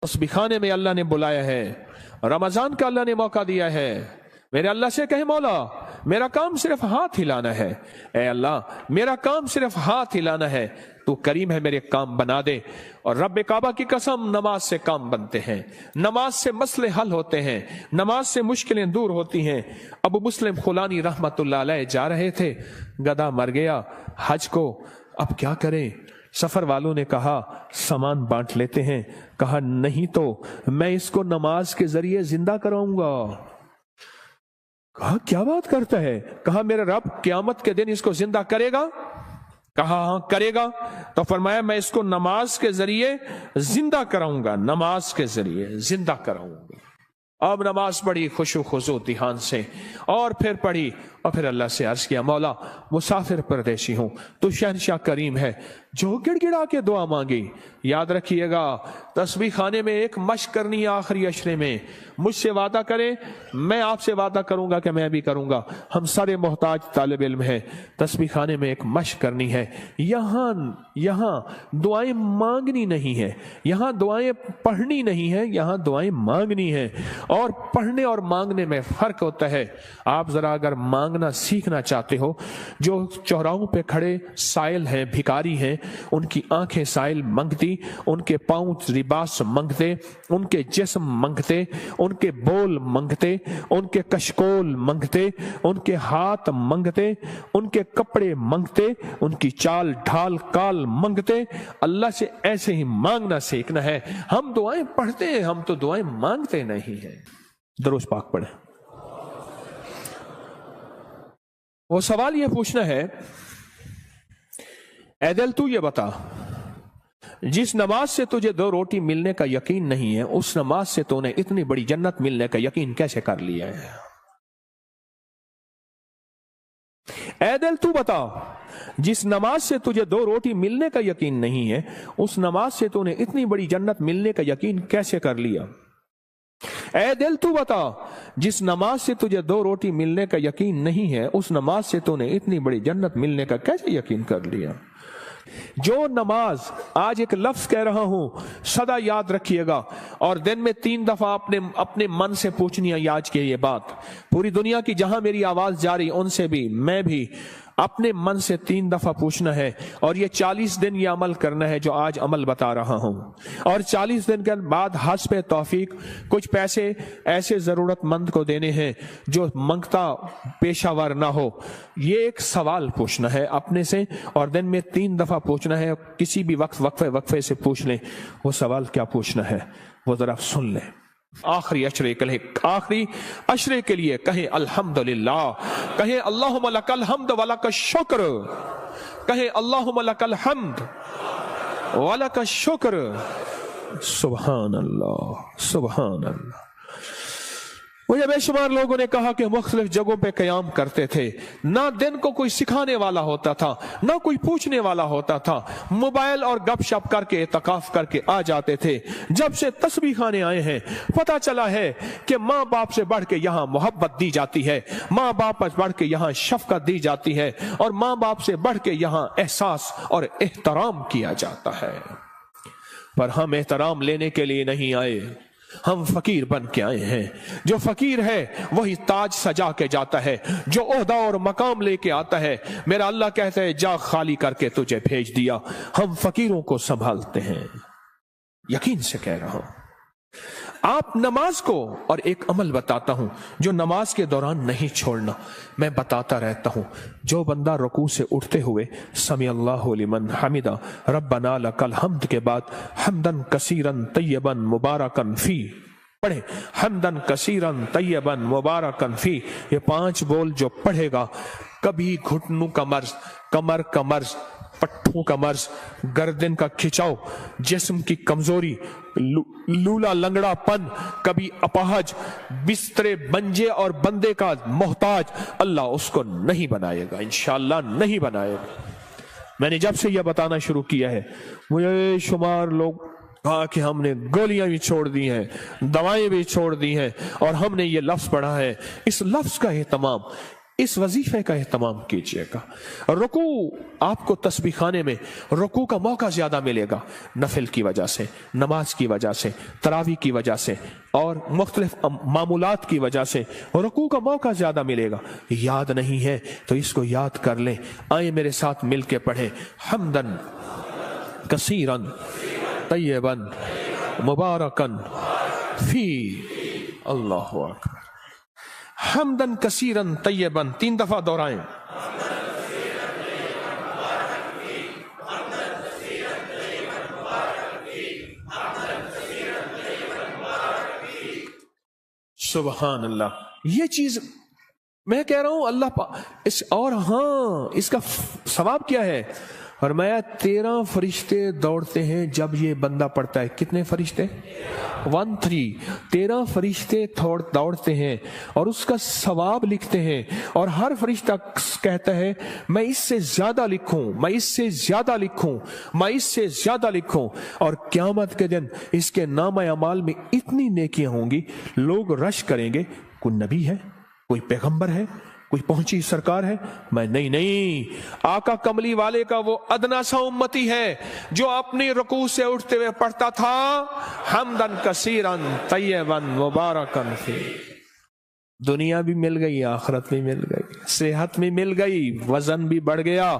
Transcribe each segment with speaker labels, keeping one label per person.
Speaker 1: तस्बीह खाने में अल्लाह ने बुलाया है, रमजान का अल्लाह ने मौका दिया है। मेरे अल्लाह से कहे मौला मेरा काम सिर्फ हाथ हिलाना है, ए अल्लाह मेरा काम सिर्फ हाथ हिलाना है, तू करीम है मेरे काम बना दे। और रब्बे काबा की कसम नमाज से काम बनते हैं, नमाज से मसले हल होते हैं, नमाज से मुश्किलें दूर होती हैं। अबू मुस्लिम खुलानी रहमतुल्लाह अलैह जा रहे थे, गधा मर गया हज को, अब क्या करें? सफर वालों ने कहा सामान बांट लेते हैं। कहा नहीं तो मैं इसको नमाज के जरिए जिंदा कराऊंगा। कहा क्या बात करता है? कहा मेरा रब क़यामत के दिन इसको जिंदा करेगा। कहा हाँ करेगा। तो फरमाया मैं इसको नमाज के जरिए जिंदा कराऊंगा, नमाज के जरिए जिंदा कराऊंगा। अब नमाज पढ़ी खुशू खुजू ध्यान से, और फिर पढ़ी, और फिर अल्लाह से अर्ज किया मौला मुसाफिर परदेशी हूं, तू शहनशाह करीम है, जो गिड़गिड़ा के दुआ मांगी। याद रखिएगा तस्बीह खाने में एक मश्क करनी है आखिरी अशरे में। मुझसे वादा करें, मैं आपसे वादा करूंगा कि मैं भी करूंगा। हम सारे मोहताज तालिब इल्म हैं, तस्बीह खाने में एक मश्क करनी है। यहाँ दुआएं मांगनी नहीं है, यहाँ दुआएं पढ़नी नहीं है, यहाँ दुआएं मांगनी है। और पढ़ने और मांगने में फर्क होता है। आप जरा अगर मांगना सीखना चाहते हो, जो चौराहों पे खड़े साइल हैं, भिखारी हैं, उनकी आंखें साइल मंगती, उनके पांव लिबास मंगते, उनके जिस्म मंगते, उनके बोल मंगते, उनके कशकोल मंगते, उनके हाथ मंगते, उनके कपड़े मंगते, उनकी चाल ढाल काल मंगते। अल्लाह से ऐसे ही मांगना सीखना है। हम दुआएं पढ़ते हैं, हम तो दुआएं मांगते नहीं हैं। दरूद पाक पढ़े। वो सवाल ये पूछना है, ऐ दिल तू ये बता, जिस नमाज से तुझे 2 रोटी मिलने का यकीन नहीं है, उस नमाज से तूने इतनी बड़ी जन्नत मिलने का यकीन कैसे कर लिया है? ऐ दिल तू बता, जिस नमाज से तुझे 2 रोटी मिलने का यकीन नहीं है, उस नमाज से तूने इतनी बड़ी जन्नत मिलने का यकीन कैसे कर लिया? ऐ दिल तू बता, जिस नमाज से तुझे 2 रोटी मिलने का यकीन नहीं है, उस नमाज से तूने इतनी बड़ी जन्नत मिलने का कैसे यकीन कर लिया? जो नमाज, आज एक लफ्ज कह रहा हूं, सदा याद रखिएगा, और दिन में 3 दफा अपने मन से पूछनी है आज की ये बात। पूरी दुनिया की जहां मेरी आवाज जा रही उनसे भी, मैं भी अपने मन से 3 दफा पूछना है। और ये 40 दिन ये अमल करना है जो आज अमल बता रहा हूं। और 40 दिन के बाद हस्ब तौफीक कुछ पैसे ऐसे जरूरतमंद को देने हैं जो मंगता पेशावर ना हो। ये एक सवाल पूछना है अपने से, और दिन में 3 दफा पूछना है। किसी भी वक्त वक्फे से पूछ लें। वो सवाल क्या पूछना है वो जरा सुन लें। आखिरी अशरे के लिए कहें अल्हम्दुलिल्लाह, कहें अल्लाहुम्मा लकल हम्द व लकश शुक्र, कहें अल्लाहुम्मा लकल हम्द व लकश शुक्र। सुभान अल्लाह, सुभान अल्लाह। मुझे बेशुमार लोगों ने कहा कि मुख्तलिफ जगहों पे क़याम करते थे, ना दिन को कोई सिखाने वाला होता था, ना कोई पूछने वाला होता था, मोबाइल और गपशप करके इत्काफ करके आ जाते थे। जब से तस्बीह खाने आए हैं पता चला है कि माँ बाप से बढ़ के यहाँ मोहब्बत दी जाती है, माँ बाप से बढ़ के यहाँ शफकत दी जाती है, और माँ बाप से बढ़ के यहाँ एहसास और एहतराम किया जाता है। पर हम एहतराम लेने के लिए नहीं आए, हम फकीर बन के आए हैं। जो फकीर है वही ताज सजा के जाता है, जो ओहदा और मकाम लेके आता है। मेरा अल्लाह कहता है जा खाली करके तुझे भेज दिया। हम फकीरों को संभालते हैं, यकीन से कह रहा हूं। आप नमाज को, और एक अमल बताता हूं जो नमाज के दौरान नहीं छोड़ना, मैं बताता रहता हूं। जो बंदा रुकू से उठते हुए समी अल्लाहु लिमन हमिदा रब्बना लकल हम्द के बाद हम्दन कसीरन तय्यबन मुबारकन फी पढ़े, हम्दन कसीरन तय्यबन मुबारकन फी, ये 5 बोल जो पढ़ेगा, कभी घुटनों का मर्ज, कमर का मर्ज, पट्टों का मर्ज, गर्दन का खिंचाव, जिस्म की कमजोरी, लूला लंगड़ापन, कभी अपाहज, बिस्तरे बंजे और बंदे का मोहताज, अल्लाह उसको नहीं बनाएगा, इंशाअल्लाह नहीं बनाएगा। मैंने जब से यह बताना शुरू किया है, मुझे शुमार लोग कहा कि हमने गोलियां भी छोड़ दी हैं, दवाएं भी छोड़ दी हैं, और हमने ये लफ्ज पढ़ा है। इस लफ्ज का एहतमाम इस वजीफे का एहतमाम कीजिएगा। रुकू, आपको तस्बीह खाने में रुकू का मौका ज्यादा मिलेगा, नफिल की वजह से, नमाज की वजह से, तरावी की वजह से और मुख्तलिफ मामूलात की वजह से रुकू का मौका ज्यादा मिलेगा। याद नहीं है तो इसको याद कर लें। आए मेरे साथ मिलके पढ़ें, हम्दन कसीरन तय्यबन मुबारकन फी। अल्लाहु अकबर। हम्दन कसीरन तय्यबन 3 दफा दोहराएं। सुबहान अल्लाह। ये चीज मैं कह रहा हूं अल्लाह इस, और हाँ, इसका सवाब क्या है? फरमाया 13 फरिश्ते दौड़ते हैं जब ये बंदा पढ़ता है। कितने फरिश्ते? 13 फरिश्ते दौड़ते हैं और उसका सवाब लिखते हैं। और हर फरिश्ता कहता है मैं इससे ज्यादा लिखूं, मैं इससे ज्यादा लिखूं, मैं इससे ज्यादा लिखूं। और क़यामत के दिन इसके नाम अमाल में इतनी नेकियां होंगी, लोग रश करेंगे, कोई नबी है, कोई पैगंबर है, कोई पहुंची सरकार है? मैं नहीं, आका कमली वाले का वो अदना सा उम्मती है जो अपनी रुकू से उठते हुए पढ़ता था हम्दन कसीरन तय्यबन मुबारकन फी। दुनिया भी मिल गई, आखिरत भी मिल गई, सेहत भी मिल गई, वजन भी बढ़ गया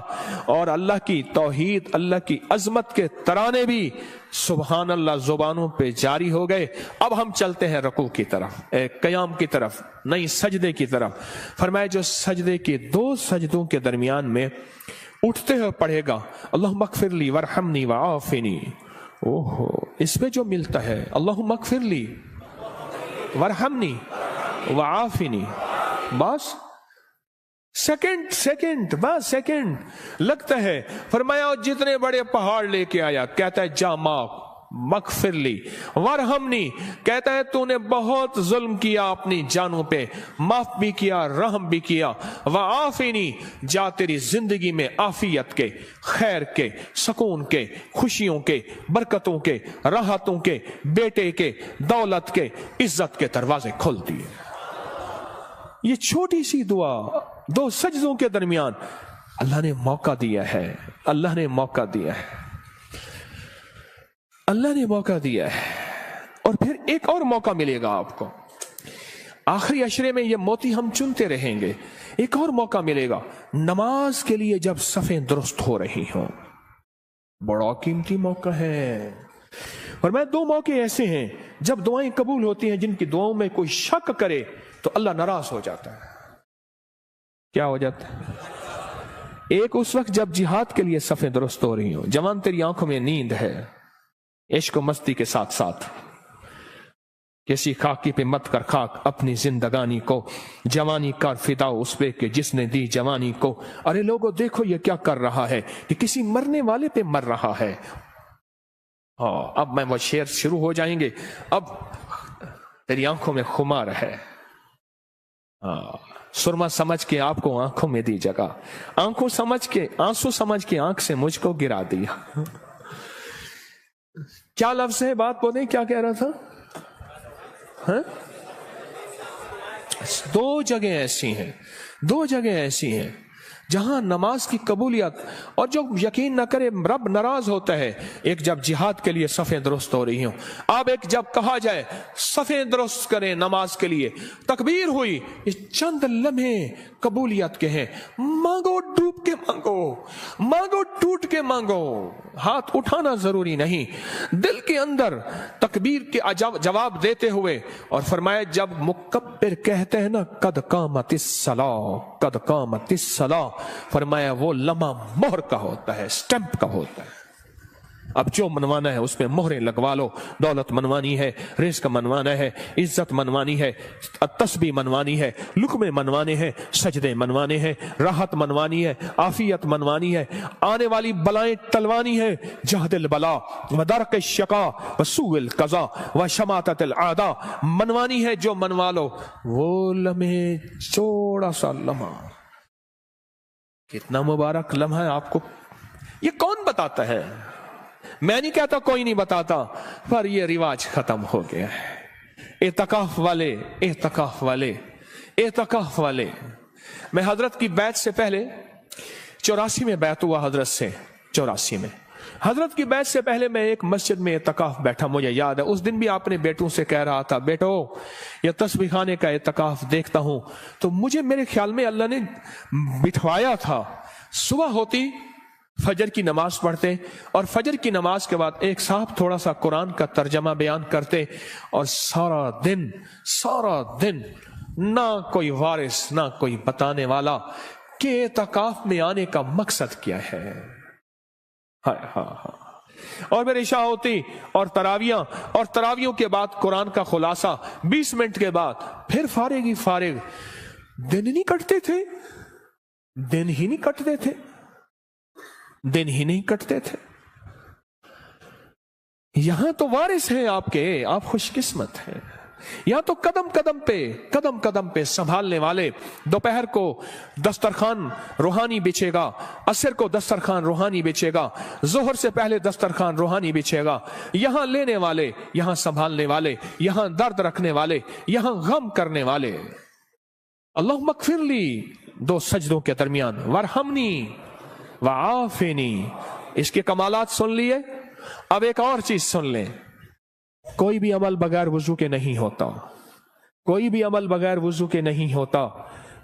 Speaker 1: और अल्लाह की तौहीद, अल्लाह की अजमत के तराने भी सुबहान अल्लाह जुबानों पे जारी हो गए। अब हम चलते हैं रुकू की तरफ, क़याम की तरफ, नहीं सजदे की तरफ। फरमाया जो सजदे के 2 सजदों के दरमियान में उठते हुए पढ़ेगा अल्लाहुम्मा मग़फ़िरली वरहमनी वआफ़िनी। ओहो, इसमें जो मिलता है अल्लाहुम्मा मग़फ़िरली वरहमनी वआफ़िनी, बस सेकंड बस सेकंड लगता है। फरमाया जितने बड़े पहाड़ लेके आया, कहता है जा माफ मग़फ़िरली वरहमनी, कहता है तूने बहुत जुल्म किया अपनी जानों पे, माफ भी किया, रहम भी किया। वआफ़िनी, जा तेरी जिंदगी में आफियत के, खैर के, सुकून के, खुशियों के, बरकतों के, राहतों के, बेटे के, दौलत के, इज्जत के दरवाजे खोल दिए। ये छोटी सी दुआ 2 सजदों के दरमियान अल्लाह ने मौका दिया है, अल्लाह ने मौका दिया है, अल्लाह ने मौका दिया है। और फिर एक और मौका मिलेगा आपको, आखिरी अशरे में ये मोती हम चुनते रहेंगे। एक और मौका मिलेगा नमाज के लिए जब सफ़ें दुरुस्त हो रही हों, बड़ा कीमती मौका है। और मैं 2 मौके ऐसे हैं जब दुआएं कबूल होती हैं, जिनकी दुआओं में कोई शक करे तो अल्लाह नाराज हो जाता है। क्या हो जाता है? एक उस वक्त जब जिहाद के लिए सफ़ें दुरुस्त हो रही हो, जवान तेरी आंखों में नींद है, इश्क मस्ती के साथ साथ किसी खाकी पे मत कर खाक अपनी जिंदगानी को, जवानी कर फिदा उस पे कि जिसने दी जवानी को। अरे लोगों देखो ये क्या कर रहा है, कि किसी मरने वाले पे मर रहा है। हाँ, अब मैं वो शेर शुरू हो जाएंगे। अब तेरी आंखों में खुमार है, हाँ, सुरमा समझ के आपको आंखों में दी जगह, आंखों समझ के, आंसू समझ के आंख से मुझको गिरा दिया। क्या लफ्ज है, बात बोले, क्या कह रहा था? हाँ? 2 जगह ऐसी हैं, 2 जगह ऐसी हैं जहां नमाज की कबूलियत, और जो यकीन न करे रब नाराज होता है। एक जब जिहाद के लिए सफ़ें दुरुस्त हो रही हो, अब एक जब कहा जाए सफ़ें दुरुस्त करें नमाज के लिए, तकबीर हुई, ये चंद लम्हे कबूलियत के हैं। मांगो, डूब के मांगो, मांगो टूट के मांगो, हाथ उठाना जरूरी नहीं, दिल के अंदर तकबीर के जवाब देते हुए। और फरमाया जब मुकब्बिर कहते हैं ना कद कामतिस सलाह, कद कामतिस सलाह, फरमाया वो लम्हा मोहर का होता है, स्टैंप का होता है। अब जो मनवाना है उसमें मोहरें लगवा लो। दौलत मनवानी है, रिज़्क मनवाना है, इज्जत मनवानी है, तस्बीह मनवानी है, लुक़मे मनवाने हैं, सजदे मनवाने हैं, राहत मनवानी है, आफियत मनवानी है, आने वाली बलाएं टलवानी है। जहदिल बला व दरक शका व सूइल कज़ा व शमाततिल आदा मनवानी है। जो मनवा लो वो लम्हे, थोड़ा सा लम्हा, कितना मुबारक लम्हा है। आपको ये कौन बताता है? मैं नहीं कहता कोई नहीं बताता, पर ये रिवाज खत्म हो गया है। एतकाफ वाले, एतकाफ वाले, एतकाफ वाले, میں حضرت کی بیعت سے پہلے 84 میں بیعت ہوا حضرت سے، 84 میں حضرت کی بیعت سے پہلے میں ایک مسجد میں اعتکاف بیٹھا، مجھے یاد ہے اس دن بھی آپ نے بیٹوں سے کہہ رہا تھا بیٹو یہ تسبیح خانے کا اعتکاف دیکھتا ہوں، تو مجھے میرے خیال میں اللہ نے بٹھوایا تھا، صبح ہوتی فجر کی نماز پڑھتے اور فجر کی نماز کے بعد ایک صاحب تھوڑا سا قرآن کا ترجمہ بیان کرتے، اور سارا دن نہ کوئی وارث نہ کوئی بتانے والا کہ اعتکاف میں آنے کا مقصد کیا ہے۔ اور میری عشاء ہوتی اور تراویوں کے بعد قرآن کا خلاصہ 20 منٹ کے بعد پھر فارغ دن ہی نہیں کٹتے تھے۔ یہاں تو وارث ہیں آپ کے، آپ خوش قسمت ہیں، یہاں تو قدم قدم پہ سنبھالنے والے، دوپہر کو دسترخوان روحانی بچھے گا، عصر کو دسترخوان روحانی بچھے گا، ظہر سے پہلے دسترخوان روحانی بچھے گا، یہاں لینے والے، یہاں سنبھالنے والے، یہاں درد رکھنے والے، یہاں غم کرنے والے۔ اللہم اغفر لی 2 سجدوں کے درمیان، ورحمنی وعافنی، اس کے کمالات سن لیے۔ اب ایک اور چیز سن لیں، کوئی بھی عمل بغیر وضو کے نہیں ہوتا،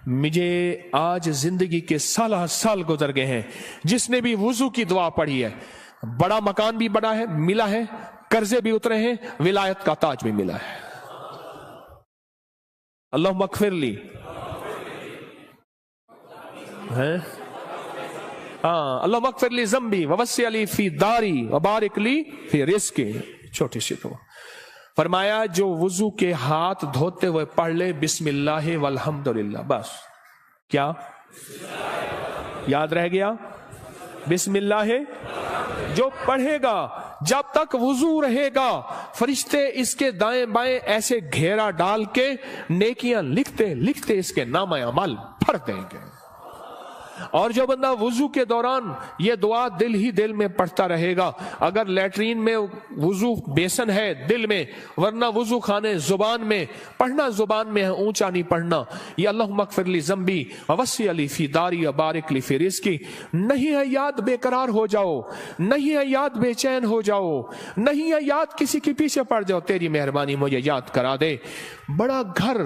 Speaker 1: مجھے آج زندگی کے سال گزر گئے ہیں، جس نے بھی وضو کی دعا پڑھی ہے، بڑا مکان بھی بڑا ہے ملا ہے، قرضے بھی اترے ہیں، ولایت کا تاج بھی ملا ہے۔ اللہم اغفر لی، اللہم اغفر لی ذنبی ووسع لی فی داری وبارک لی فی رزقی۔ چھوٹی سی تو فرمایا جو وضو کے ہاتھ دھوتے ہوئے پڑھ لے بسم اللہ والحمدللہ، بس کیا یاد رہ گیا؟ بسم اللہ جو پڑھے گا جب تک وضو رہے گا، فرشتے اس کے دائیں بائیں ایسے گھیرا ڈال کے نیکیاں لکھتے اس کے نام اعمال بھر دیں گے۔ اور جو بندہ وضو کے دوران یہ دعا دل ہی دل میں پڑھتا رہے گا، اگر لیٹرین میں وضو بیسن ہے دل میں، ورنہ وضو خانے زبان میں پڑھنا، زبان میں ہے اونچا نہیں پڑھنا، یہ اللہم اغفر لی ذنبی ووسع لی فی داری وبارک لی فی رزقی، نہیں ہے یاد بے قرار ہو جاؤ، نہیں ہے یاد بے چین ہو جاؤ، نہیں ہے یاد کسی کے پیچھے پڑ جاؤ، تیری مہربانی مجھے یاد کرا دے۔ بڑا گھر،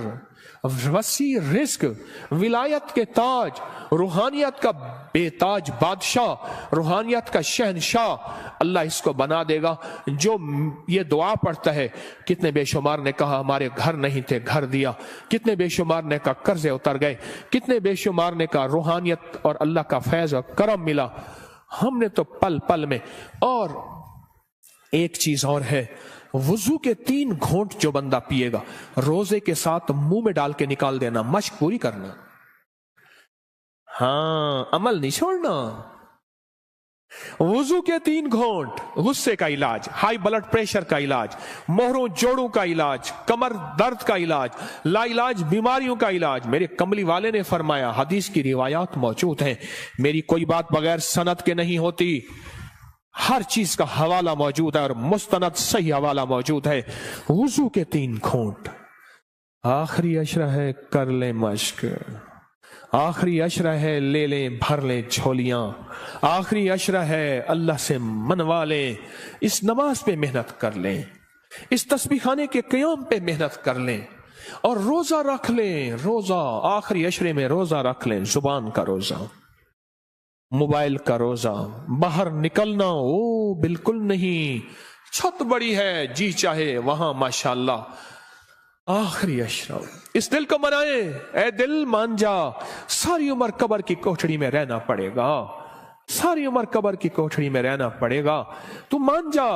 Speaker 1: وسیع رزق، ولایت کے تاج، روحانیت کا بے تاج بادشاہ، روحانیت کا شہنشاہ، اللہ اس کو بنا دے گا جو یہ دعا پڑھتا ہے۔ کتنے بے شمار نے کہا ہمارے گھر نہیں تھے گھر دیا، کتنے بے شمار نے کہا قرضے اتر گئے، کتنے بے شمار نے کہا روحانیت اور اللہ کا فیض اور کرم ملا، ہم نے تو پل پل میں۔ اور ایک چیز اور ہے، وضو کے 3 گھونٹ جو بندہ پیے گا روزے کے ساتھ منہ میں ڈال کے نکال دینا، مشق پوری کرنا، عمل نہیں چھوڑنا۔ وضو کے 3 گھونٹ، غصے کا علاج، ہائی بلڈ پریشر کا علاج، مہروں جوڑوں کا علاج، کمر درد کا علاج، لا علاج بیماریوں کا علاج۔ میرے کملی والے نے فرمایا، حدیث کی روایات موجود ہیں، میری کوئی بات بغیر سند کے نہیں ہوتی، ہر چیز کا حوالہ موجود ہے اور مستند صحیح حوالہ موجود ہے۔ وضو کے 3 گھونٹ، آخری عشرہ ہے کر لیں مشق، آخری عشرہ ہے لے لیں بھر لیں جھولیاں، آخری عشرہ ہے اللہ سے منوا لیں، اس نماز پہ محنت کر لیں، اس تسبیح خانے کے قیام پہ محنت کر لیں، اور روزہ رکھ لیں، روزہ آخری عشرے میں روزہ رکھ لیں، زبان کا روزہ، موبائل کا روزہ، باہر نکلنا بالکل نہیں، چھت بڑی ہے جی چاہے وہاں ماشاءاللہ، آخری عشرہ اس دل کو منائیں، اے دل مان جا، ساری عمر قبر کی کوٹھڑی میں رہنا پڑے گا، ساری عمر قبر کی کوٹھڑی میں رہنا پڑے گا، تو مان جا،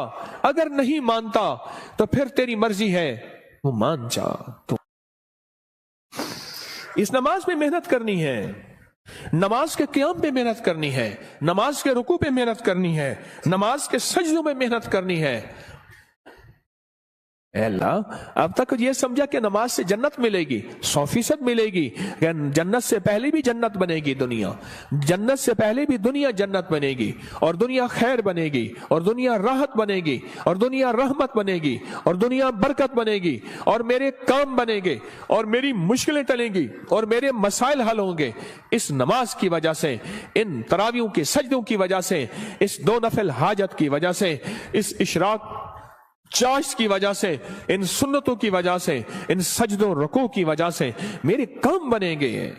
Speaker 1: اگر نہیں مانتا تو پھر تیری مرضی ہے، وہ مان جا۔ تو اس نماز میں محنت کرنی ہے، نماز کے قیام پہ محنت کرنی ہے، نماز کے رکوع پہ محنت کرنی ہے، نماز کے سجدوں پہ محنت کرنی ہے۔ اے اللہ اب تک یہ سمجھا کہ نماز سے جنت ملے گی، 100% ملے گی، جنت سے پہلے بھی جنت بنے گی، دنیا جنت سے پہلے بھی دنیا جنت بنے گی، اور دنیا خیر بنے گی، اور دنیا راحت بنے گی، اور دنیا رحمت بنے گی، اور دنیا برکت بنے گی، اور میرے کام بنے گے، اور میری مشکلیں ٹلیں گی، اور میرے مسائل حل ہوں گے اس نماز کی وجہ سے، ان تراویحوں کے سجدوں کی وجہ سے، اس 2 نفل حاجت کی وجہ سے، اس اشراق چاشت کی وجہ سے، ان سنتوں کی وجہ سے، ان سجدوں رکوع کی وجہ سے میرے کام بنیں گے۔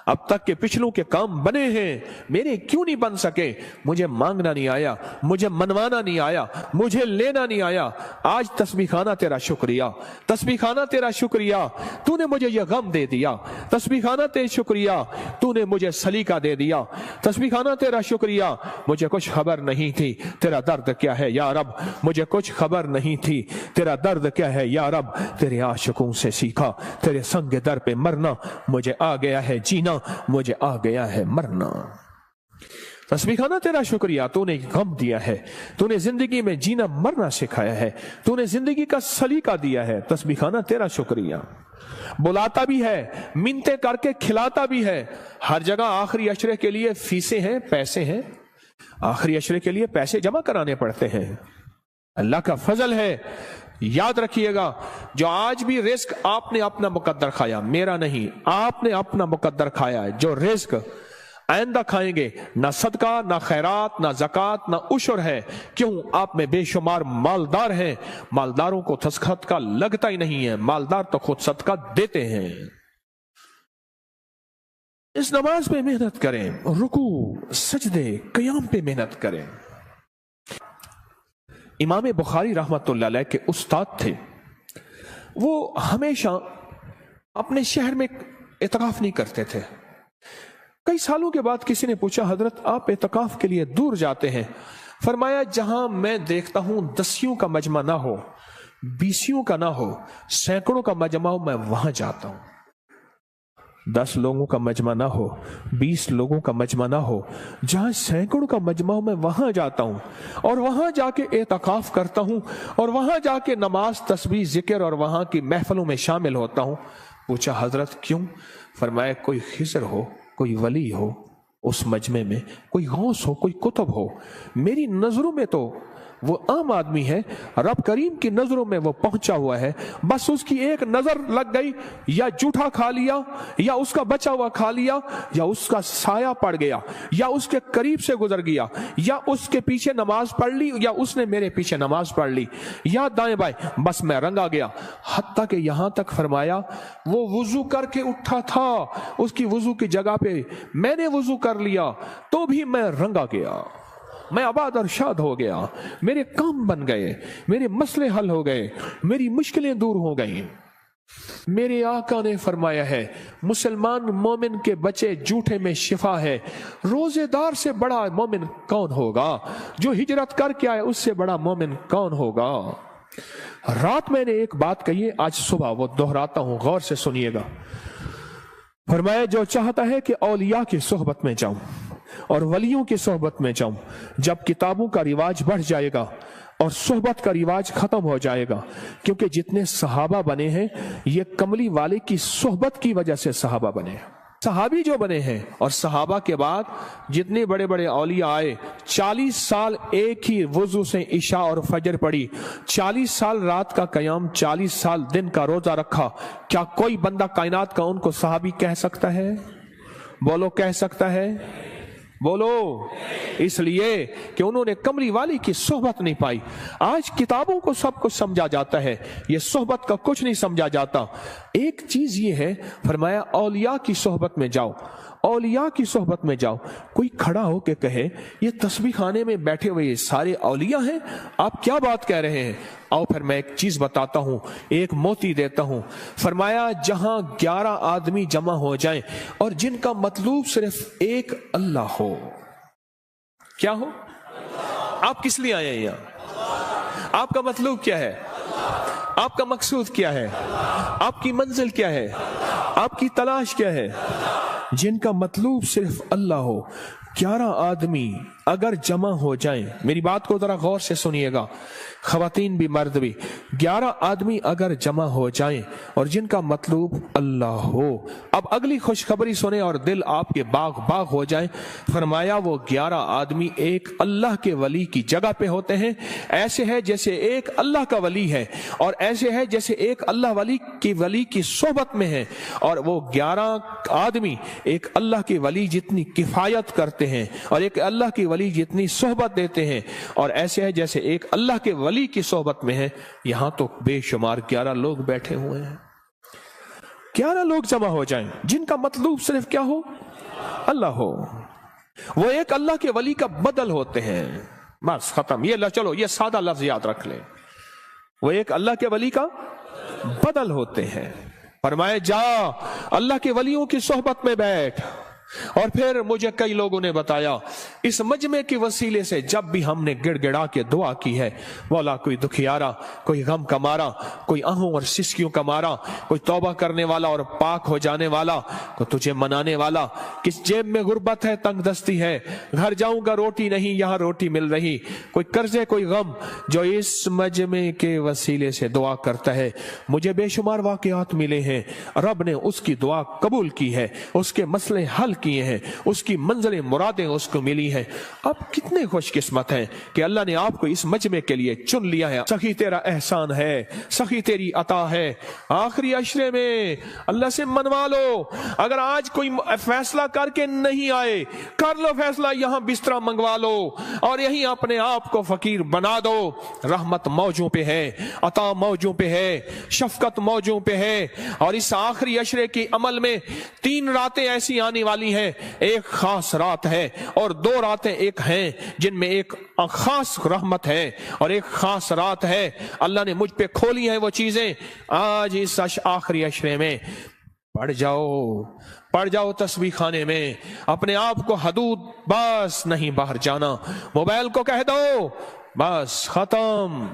Speaker 1: اب تک کے پچھلوں کے کام بنے ہیں، میرے کیوں نہیں بن سکے؟ مجھے مانگنا نہیں آیا، مجھے منوانا نہیں آیا، مجھے لینا نہیں آیا۔ آج تسبیح خانہ تیرا شکریہ، تسبیح خانہ تیرا شکریہ، تو نے مجھے یہ غم دے دیا، تسبیح خانہ تیرا شکریہ، تو نے مجھے سلیقہ دے دیا، تسبیح خانہ تیرا شکریہ، مجھے کچھ خبر نہیں تھی تیرا درد کیا ہے یا رب، مجھے کچھ خبر نہیں تھی تیرا درد کیا ہے یا رب، تیرے عاشقوں سے سیکھا، تیرے سنگ در پہ مرنا، مجھے آ گیا ہے جینا، مجھے آ گیا ہے مرنا۔ تسبیح خانہ تیرا شکریہ، تو نے غم دیا ہے، تو نے زندگی میں جینا مرنا سکھایا ہے، تو نے زندگی کا سلیقہ دیا ہے۔ تسبیح خانہ تیرا شکریہ، بلاتا بھی ہے، منتیں کر کے کھلاتا بھی ہے۔ ہر جگہ آخری عشرے کے لیے فیسیں ہیں، پیسے ہیں، آخری عشرے کے لیے پیسے جمع کرانے پڑتے ہیں۔ اللہ کا فضل ہے، یاد رکھیے گا، جو آج بھی رزق آپ نے اپنا مقدر کھایا، میرا نہیں، آپ نے اپنا مقدر کھایا ہے، جو رزق آئندہ کھائیں گے، نہ صدقہ، نہ خیرات، نہ زکوٰۃ، نہ عشر ہے۔ کیوں؟ آپ میں بے شمار مالدار ہیں، مالداروں کو صدقہ لگتا ہی نہیں ہے، مالدار تو خود صدقہ دیتے ہیں۔ اس نماز پہ محنت کریں، رکوع، سجدے، قیام پہ محنت کریں۔ امام بخاری رحمت اللہ علیہ کے استاد تھے، وہ ہمیشہ اپنے شہر میں اعتکاف نہیں کرتے تھے۔ کئی سالوں کے بعد کسی نے پوچھا، حضرت آپ اعتکاف کے لیے دور جاتے ہیں؟ فرمایا جہاں میں دیکھتا ہوں 10 کا مجمع نہ ہو، 20 کا نہ ہو، سینکڑوں کا مجمع ہو، میں وہاں جاتا ہوں۔ 10 لوگوں کا مجمع نہ ہو، 20 لوگوں کا مجمع نہ ہو، جہاں سینکڑوں کا مجمع ہو، میں وہاں جاتا ہوں، اور وہاں جا کے اعتکاف کرتا ہوں، اور وہاں جا کے نماز، تسبیح، ذکر اور وہاں کی محفلوں میں شامل ہوتا ہوں۔ پوچھا حضرت کیوں؟ فرمایا کوئی خضر ہو، کوئی ولی ہو اس مجمع میں، کوئی غوث ہو، کوئی قطب ہو، میری نظروں میں تو وہ عام آدمی ہے، رب کریم کی نظروں میں وہ پہنچا ہوا ہے، بس اس کی ایک نظر لگ گئی، یا جھوٹا کھا لیا، یا اس کا بچا ہوا کھا لیا، یا اس کا سایہ پڑ گیا، یا اس کے قریب سے گزر گیا، یا اس کے پیچھے نماز پڑھ لی، یا اس نے میرے پیچھے نماز پڑھ لی، یا دائیں بائیں، بس میں رنگا گیا۔ حتیٰ کہ یہاں تک فرمایا وہ وضو کر کے اٹھا تھا، اس کی وضو کی جگہ پہ میں نے وضو کر لیا تو بھی میں رنگا گیا، میں آباد اور شاد ہو گیا، میرے کام بن گئے، میرے مسئلے حل ہو گئے، میری مشکلیں دور ہو گئیں۔ میرے آقا نے فرمایا ہے، مسلمان مومن کے بچے جھوٹے میں شفا ہے۔ روزے دار سے بڑا مومن کون ہوگا؟ جو ہجرت کر کے آئے اس سے بڑا مومن کون ہوگا؟ رات میں نے ایک بات کہی ہے، آج صبح وہ دہراتا ہوں، غور سے سنیے گا۔ فرمایا جو چاہتا ہے کہ اولیاء کی صحبت میں جاؤں اور ولیوں کی صحبت میں جاؤں، جب کتابوں کا رواج بڑھ جائے گا اور صحبت کا رواج ختم ہو جائے گا، کیونکہ جتنے صحابہ بنے ہیں یہ کملی والے کی صحبت کی وجہ سے صحابہ بنے ہیں۔ صحابی جو بنے ہیں، اور صحابہ کے بعد جتنے بڑے بڑے اولیاء آئے، 40 سال ایک ہی وضو سے عشاء اور فجر پڑھی، 40 سال رات کا قیام، 40 سال دن کا روزہ رکھا، کیا کوئی بندہ کائنات کا ان کو صحابی کہہ سکتا ہے؟ بولو، کہہ سکتا ہے؟ بولو۔ اس لیے کہ انہوں نے کملی والی کی صحبت نہیں پائی۔ آج کتابوں کو سب کچھ سمجھا جاتا ہے، یہ صحبت کا کچھ نہیں سمجھا جاتا۔ ایک چیز یہ ہے، فرمایا اولیاء کی صحبت میں جاؤ، اولیاء کی صحبت میں جاؤ۔ کوئی کھڑا ہو کے کہے یہ تسبیح خانے میں بیٹھے ہوئے یہ سارے اولیاء ہیں، آپ کیا بات کہہ رہے ہیں؟ آؤ پھر میں ایک چیز بتاتا ہوں، ایک موتی دیتا ہوں۔ فرمایا جہاں 11 آدمی جمع ہو جائیں اور جن کا مطلوب صرف ایک اللہ ہو، کیا ہو؟ آپ کس لیے آئے ہیں یہاں؟ آپ کا مطلوب کیا ہے؟ آپ کا مقصود کیا ہے؟ آپ کی منزل کیا ہے؟ آپ کی تلاش کیا ہے؟ جن کا مطلوب صرف اللہ ہو، 11 आदमी अगर जमा हो जाएं, मेरी बात को जरा गौर से सुनिएगा, खवातीन भी मर्द भी, 11 आदमी अगर जमा हो जाएं और जिनका मतलूब अल्लाह हो। अब अगली खुशखबरी सुने और दिल आपके बाग बाग हो जाए। फरमाया वो 11 आदमी एक अल्लाह के वली की जगह पे होते हैं। ऐसे है जैसे एक अल्लाह का वली है, और ऐसे है जैसे एक अल्लाह वली की सोहबत में है। और वो 11 आदमी एक अल्लाह के वली जितनी किफायत करते हैं और एक अल्लाह की वली जितनी सोहबत देते हैं, और ऐसे है जैसे एक अल्लाह के वली की सोहबत में है। यहां तो बेशुमार 11 लोग बैठे हुए हैं। 11 लोग जमा हो जाएं जिनका मतलब सिर्फ क्या हो, अल्लाह हो। वो एक अल्लाह के वली का बदल होते हैं, बस खत्म। ये चलो ये सादा लफ्ज याद रख ले, वो एक अल्लाह के वली का बदल होते हैं। फरमाए जा अल्लाह के वलियों की सोहबत में बैठ। और फिर मुझे कई लोगों ने बताया इस मजमे के वसीले से जब भी हमने गिड़गिड़ा के दुआ की है, मौला कोई दुखियारा, कोई गम का मारा, कोई आहों और सिसकियों का मारा, कोई तौबा करने वाला और पाक हो जाने वाला, कोई तुझे मनाने वाला, किस जेब में गुर्बत है, तंग दस्ती है, घर जाऊंगा रोटी नहीं यहाँ रोटी मिल रही, कोई कर्जे कोई गम, जो इस मजमे के वसीले से दुआ करता है, मुझे बेशुमार वाकयात मिले हैं, रब ने उसकी दुआ कबूल की है, उसके मसले हल किए हैं, उसकी मंजिलें मुरादें उसको मिली हैं। अब कितने खुशकिस्मत हैं कि अल्लाह ने आपको इस मजमे के लिए चुन लिया है। सखी तेरा एहसान है, सखी तेरी अता है। आखिरी अशरे में अल्लाह से मनवा लो। अगर आज कोई फैसला करके नहीं आए, कर लो फैसला, यहां बिस्तरा मंगवा लो और यहीं अपने आप को फकीर बना दो। रहमत मौजों पे है, अता मौजों पे है, शफकत मौजों पे है। और इस आखिरी अशरे के अमल में 3 रातें ऐसी आने वाली है, एक खास रात है और 2 रातें एक हैं जिनमें एक खास रहमत है और एक खास रात है। अल्लाह ने मुझ पे खोली है वो चीजें। आज इस आखिरी अशरे में पढ़ जाओ तस्बीह खाने में, अपने आप को हदूद बस नहीं बाहर जाना, मोबाइल को कह दो बस खत्म,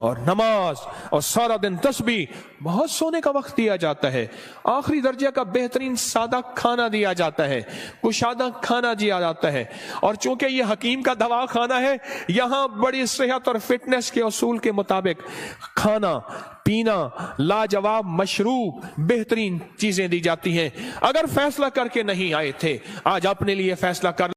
Speaker 1: और नमाज और सारा दिन तस्बीह। बहुत सोने का वक्त दिया जाता है, आखिरी दर्जे का बेहतरीन सादा खाना दिया जाता है, कुशादा खाना दिया जाता है। और चूंकि ये हकीम का दवा खाना है, यहाँ बड़ी सेहत और फिटनेस के उसूल के मुताबिक खाना पीना लाजवाब मशरूब बेहतरीन चीजें दी जाती हैं। अगर फैसला करके नहीं आए थे, आज अपने लिए फैसला कर